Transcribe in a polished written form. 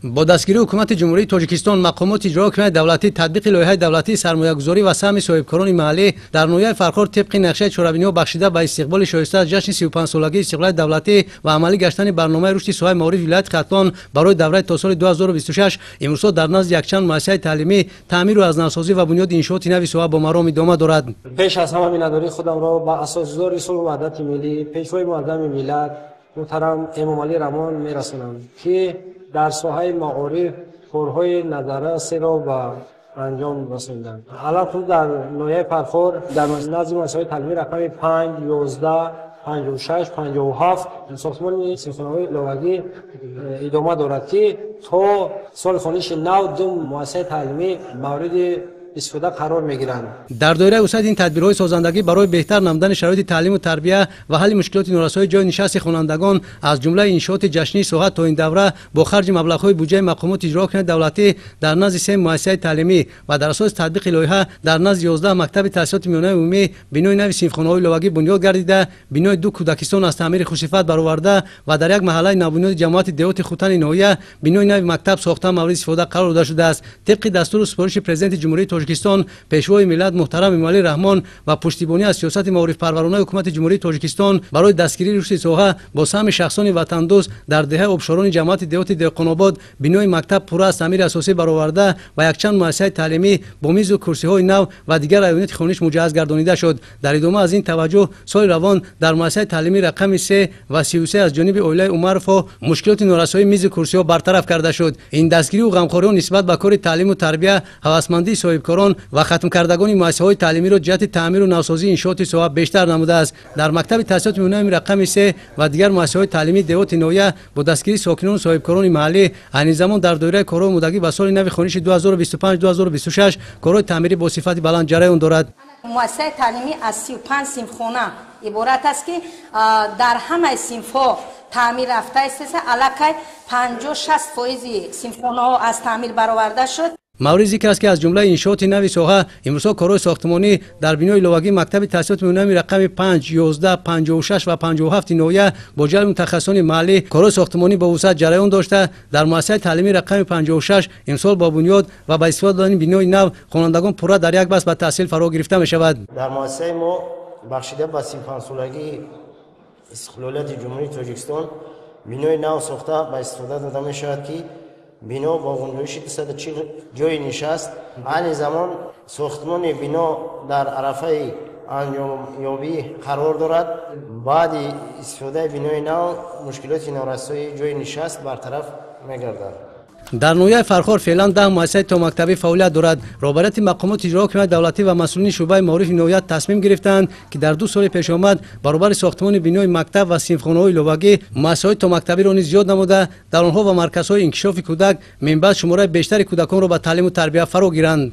با دستگیری حکومت جمهوری تاجیکستان مقامات اجرا کننده دولتی تطبیق لایحه دولتی سرمایه‌گذاری و سهم صاحبکاران محلی در نویای فرخار طبق نقشه چهاربینی و بخشیده به استقبال شایسته از جشن 35 سالگی استقلال دولتی و عملی گشتن برنامه رشد ساحه معارف ولایت ختلان برای دوره تا سال 2026 امروز در نزد یکچند مؤسسه تعلیمی تعمیر و ازنه‌سازی و بنیاد انشاءات نوی ساحه با مرام ادامه دارد. پیش از همه می‌نداری خودم را با اساسگزار رسول وحدت ملی پیشوای معظم ملت محترم امام علی رحمان می‌رسانم که در ساحه معارف کارهای نظررس را به انجام رساندند. الان در نویای فرخار در نزد مؤسسه تعلیمی رقم 5 11 56 57 ساختمان سیمفونی لوگی ادامه دارد که تا سال خانش نو دو مؤسسه تعلیمی مورد استفاده قرار میگیرند. در دایره وسعت این تدبیرهای سازندگی برای بهتر نمودن شرایط تعلیم و تربیت و حل مشکلات نارسایی جای نشست خوانندگان از جمله انشاءات جشنی ساحه تا این دوره با خرج مبلغ‌های بودجه مقامات اجرا کننده دولتی در نزد 3 مؤسسه تعلیمی و در اساس تطبیق لایحه در نزد 11 مکتب تحصیلات میانه عمومی بنای نوی صنفخانه‌های لوگی بنیاد گردیده، بنای 2 کودکستان از تعمیر خوشصفت برآورده و در یک محله نوبنیاد جماعت دیوت خوتن نویه بنای نوی مکتب ساخته مورد استفاده قرار داده شده است. طبق دستور و سفارش پرزیدنت جمهوری تاجیکستان پیشوای ملت محترم امام علی رحمان و پشتیبانی از سیاست معارف پرورانه حکومت جمهوری تاجیکستان برای دستگیری رشد ساحه با سهم شخصان وطن دوست در دهه آبشاران جماعت دیوت دهقان آباد بنای مکتب پورا از تعمیر اساسی برآورده و یکچند مؤسسه تعلیمی با میز و کرسی‌های نو و دیگر ایونت خوانش مجهز گردانیده شد. در ادامه از این توجه سال روان در مؤسسه تعلیمی رقم 3 و 33 از جانب اولای عمرفا مشکلات نارسایی میز و کرسی‌ها برطرف کرده شد. این دستگیری و غمخواری نسبت به کار تعلیم و تربیت هوسمندی صاحبکاران و ختم کردگان مؤسسه‌های تعلیمی را جهت تعمیر و نوسازی انشاءات ساحه بیشتر نموده است. در مکتب تحصیلات میانه رقم 3 و دیگر مؤسسه‌های تعلیمی دیوت نویه با دستگیری ساکنان و صاحبکاران محلی این زمان در دایره کارهای مدتی به سال نو خوانش 2025 2026 کارهای تعمیری با صفت بلند جریان دارد. مؤسسه تعلیمی از 35 صنفخانه عبارت است که در همه صنف‌ها تعمیر رفته است. علاقه 50-60% صنفخانه‌ها از تعمیر برآورده شد. مورد ذکر است که از جمله انشاءات نوی ساحه امروز کارهای ساختمانی در بنای لوگی مکتب تحصیلات میانه رقم 5 11 56 و 57 نویه با جلب متخصصان محلی کارهای ساختمانی با وسعت جریان داشته. در مؤسسه تعلیمی رقم 56 امسال با بنیاد و با استفاده دادن بنای نو خوانندگان پورا در یک بس به تحصیل فرا گرفته می شود. در مؤسسه ما بخشیده به 35 سالگی استقلالیت جمهوری تاجیکستان بنای نو ساخته به استفاده داده می شود که بنا با گنجایش 240 جای نشست. آن زمان ساختمان بنا در عرفه انجامیابی قرار دارد. بعد استفاده بنای نو مشکلات نارسایی جای نشست برطرف می‌گردد. در نویای فرخار فعلا 10 مؤسسه تا مکتبی فعالیت دارد. رهبرت مقامات اجرا کننده دولتی و مسئولین شعبه معارف نویت تصمیم گرفتند که در 2 سال پیش آمد برابر ساختمان بنای مکتب و صنفخانه‌های لوگی مؤسسه‌های تا مکتبی را نیز زیاد نموده در آنها و مرکزهای انکشاف کودک منبع شماره بیشتر کودکان را به تعلیم و تربیت فرا گیرند.